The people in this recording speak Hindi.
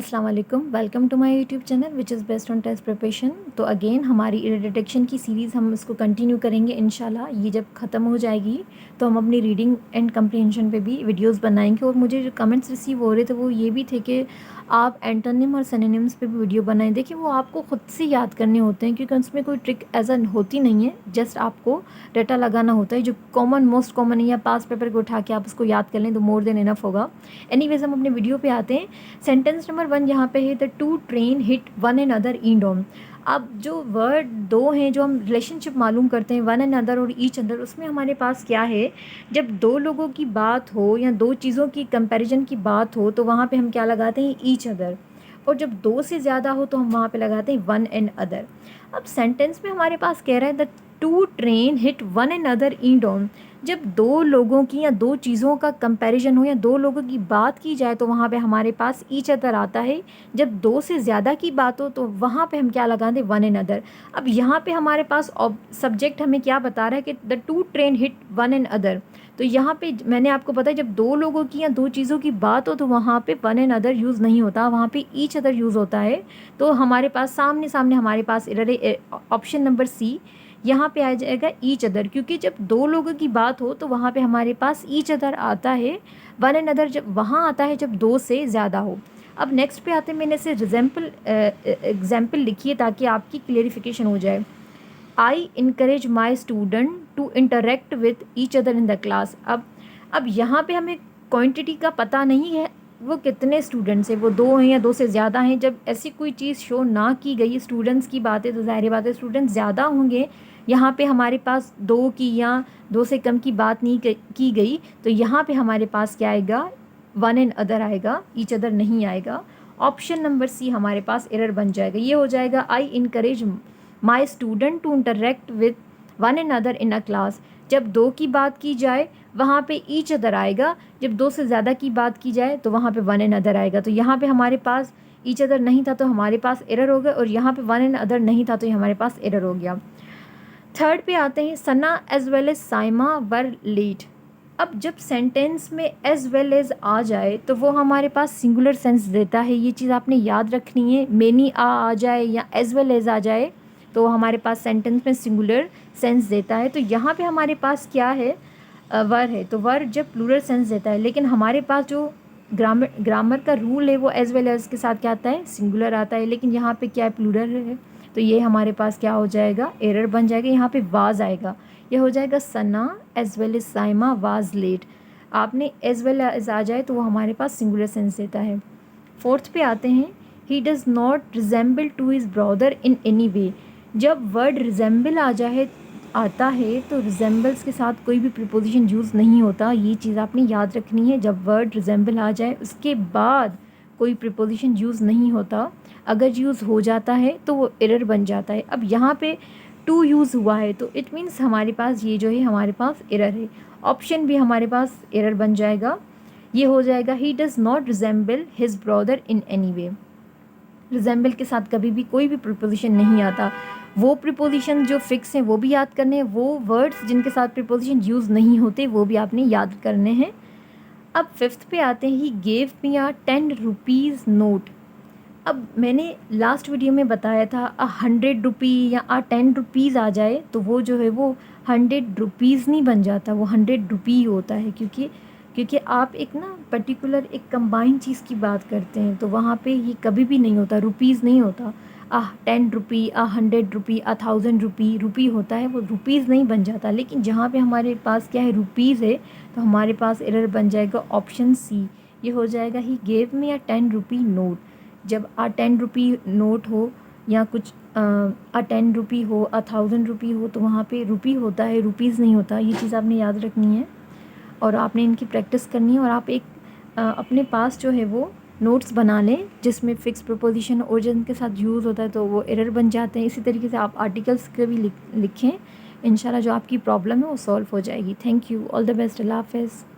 अस्सलाम वालेकुम, welcome to my YouTube channel which is best on test preparation. तो अगेन हमारी एरर डिटेक्शन की सीरीज़ हम इसको कंटिन्यू करेंगे इंशाल्लाह। ये जब ख़त्म हो जाएगी तो हम अपनी रीडिंग एंड कम्प्रीहेंशन पे भी वीडियोस बनाएंगे। और मुझे जो कमेंट्स रिसीव हो रहे थे वो ये भी थे कि आप एंटोनिम और सिनोनिम्स पे भी वीडियो बनाएं। देखिए वो आपको ख़ुद से याद करने होते हैं क्योंकि उसमें कोई ट्रिक ऐसा होती नहीं है, जस्ट आपको डाटा लगाना होता है। जो कॉमन मोस्ट कॉमन है या पास पेपर को उठा के आप उसको याद कर लें तो मोर देन इनफ होगा। एनीवेज हम अपने वीडियो पे आते हैं। सेंटेंस नंबर 1 यहाँ पे है the two train hit one and other in dom. अब जो वर्ड दो हैं जो हम रिलेशनशिप मालूम करते हैं वन एंड अदर और ईच अदर, उसमें हमारे पास क्या है, जब दो लोगों की बात हो या दो चीज़ों की कंपैरिजन की बात हो तो वहाँ पे हम क्या लगाते हैं, ईच अदर। और जब दो से ज़्यादा हो तो हम वहाँ पे लगाते हैं वन एंड अदर। अब सेंटेंस में हमारे पास कह रहा है the two train hit one and other in dom. जब दो लोगों की या दो चीज़ों का कंपैरिजन हो या दो लोगों की बात की जाए तो वहाँ पे हमारे पास ईच अदर आता है। जब दो से ज़्यादा की बात हो तो वहाँ पे हम क्या लगा दें, वन एंड अदर। अब यहाँ पे हमारे पास सब्जेक्ट हमें क्या बता रहा है कि the two train hit one and other. तो यहाँ पे मैंने आपको बताया जब दो लोगों की या दो चीज़ों की बात हो तो वहाँ पे वन एंड अदर यूज़ नहीं होता, वहाँ पे ईच अदर यूज़ होता है। तो हमारे पास सामने सामने हमारे पास एरर है, ऑप्शन नंबर सी। यहाँ पे आ जाएगा ईच अदर, क्योंकि जब दो लोगों की बात हो तो वहाँ पे हमारे पास ईच अदर आता है। वन एंड अदर जब वहाँ आता है जब दो से ज़्यादा हो। अब नेक्स्ट पे आते हैं, मैंने से एग्जाम्पल लिखी है ताकि आपकी क्लियरिफिकेशन हो जाए। I encourage my student to interact with each other in the class. अब यहाँ पे हमें क्वांटिटी का पता नहीं है, वो कितने स्टूडेंट्स हैं, वो दो हैं या दो से ज़्यादा हैं। जब ऐसी कोई चीज़ शो ना की गई स्टूडेंट्स की बात है तो ज़ाहिर बात है स्टूडेंट्स ज़्यादा होंगे। यहाँ पे हमारे पास दो की या दो से कम की बात नहीं की गई तो यहाँ पे हमारे पास क्या आएगा, वन एंड अदर आएगा, ईच अदर नहीं आएगा। ऑप्शन नंबर सी हमारे पास एरर बन जाएगा। ये हो जाएगा I encourage my student to interact with one and other in a class. जब दो की बात की जाए वहाँ पे ईच अदर आएगा, जब दो से ज़्यादा की बात की जाए तो वहाँ पे वन एंड अदर आएगा। तो यहाँ पे हमारे पास ईच अदर नहीं था तो हमारे पास एरर हो गया, और यहाँ पे वन एंड अदर नहीं था तो हमारे पास एरर हो गया। थर्ड पे आते हैं, सना एज वेल एज साइमा वर लेट। अब जब सेंटेंस में एज वेल एज आ जाए तो वो हमारे पास सिंगुलर सेंस देता है। ये चीज़ आपने याद रखनी है। मेनी आ जाए या एज वेल एज आ जाए तो हमारे पास सेंटेंस में सिंगुलर सेंस देता है। तो यहाँ पे हमारे पास क्या है, वर है, तो वर जब प्लूरल सेंस देता है। लेकिन हमारे पास जो ग्रामर का रूल है वो एज वेल एज के साथ क्या आता है, सिंगुलर आता है। लेकिन यहाँ पे क्या है, प्लूरल है, तो ये हमारे पास क्या हो जाएगा, एरर बन जाएगा। यहाँ पे वाज आएगा, ये हो जाएगा Sana as well as Saima was late. आपने एज वेल एज आ जाए तो वो हमारे पास सिंगुलर सेंस देता है। फोर्थ पे आते हैं, he does not resemble to his brother in any way. जब वर्ड रिजेंबल आता है तो रिजेंबल्स के साथ कोई भी प्रीपोजिशन यूज़ नहीं होता। ये चीज़ आपने याद रखनी है। जब वर्ड रिजेंबल आ जाए उसके बाद कोई प्रीपोजिशन यूज़ नहीं होता। अगर यूज़ हो जाता है तो वो एरर बन जाता है। अब यहाँ पे टू यूज़ हुआ है तो इट मीन्स हमारे पास ये जो है हमारे पास एरर है। ऑप्शन भी हमारे पास एरर बन जाएगा। ये हो जाएगा ही does not resemble his brother in any way. Resemble के साथ कभी भी कोई भी प्रीपोजिशन नहीं आता। वो प्रीपोजिशन जो फिक्स हैं वो भी याद करने हैं, वो वर्ड्स जिनके साथ प्रीपोजिशन यूज़ नहीं होते वो भी आपने याद करने हैं। अब फिफ्थ पे आते हैं, he gave me a 10 rupees note. अब मैंने लास्ट वीडियो में बताया था 100 रुपी या 10 रुपीज़ आ जाए तो वो जो है वो 100 रुपीज़ नहीं बन जाता, वो 100 रुपी होता है। क्योंकि आप एक ना पर्टिकुलर एक कंबाइन चीज़ की बात करते हैं तो वहाँ पे ये कभी भी नहीं होता, रुपीज़ नहीं होता। 10 रुपी, 100 रुपी, 1000 रुपी, रुपी होता है, वो रुपीज़ नहीं बन जाता। लेकिन जहाँ पे हमारे पास क्या है, रुपीज़ है, तो हमारे पास एरर बन जाएगा ऑप्शन सी। ये हो जाएगा ही gave me a 10 rupee note. जब 10 रुपी नोट हो या कुछ 10 रुपी हो, 1000 रुपी हो तो वहाँ पे रुपी होता है, रुपीज़ नहीं होता। ये चीज़ आपने याद रखनी है और आपने इनकी प्रैक्टिस करनी है। और आप एक अपने पास जो है वो नोट्स बना लें जिसमें फ़िक्स प्रीपोजिशन और जिनके साथ यूज़ होता है तो वो एरर बन जाते हैं। इसी तरीके से आप आर्टिकल्स के भी लिखें। इंशाल्लाह जो आपकी प्रॉब्लम है वो सॉल्व हो जाएगी। Thank you, all the best, अल्लाह हाफ़िज़।